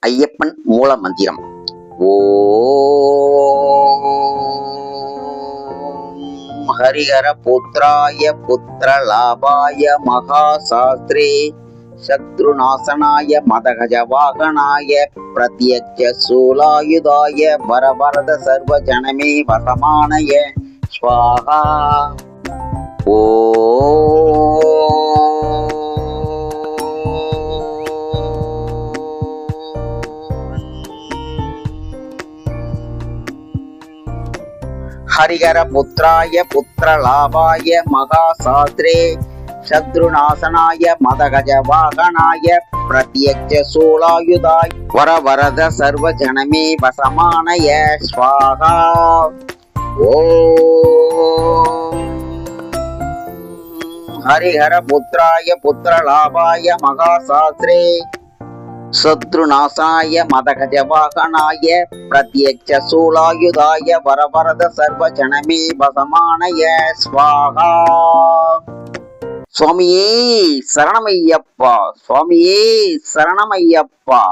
ஐயப்பன் மூல மந்திரம். ஓம் ஹரிஹர புத்ராய புத்திரலாபாய மகாசாஸ்திரே சத்ருநாசனாய மதகஜ வாகனாய பிரத்யக்ஷ சூலாயுதாய வரவரத சர்வ ஜனமே வசமானய ஸ்வாஹா. ஓ ஹரிஹர புத்ராய புத்திரலாபாய மகாசாஸ்திரே சத்ருநாசனாய மதகஜ வாகனாய பிரத்யக்ஷ சூலாயுதாய் வரவரத சர்வ ஜனமே வசமானய ஸ்வாஹா. ஓம் ஹரிஹர புத்ராய புத்திரலாபாய மகாசாஸ்திரே சத்ருநாசாய மதகஜ வாகனாய பிரத்யக்ஷ சூலாயுதாய வரவரத சர்வ ஜனமே வசமானய ஸ்வாஹா. சுவாமியே சரணமையப்பா, சுவாமியே சரணமையப்பா.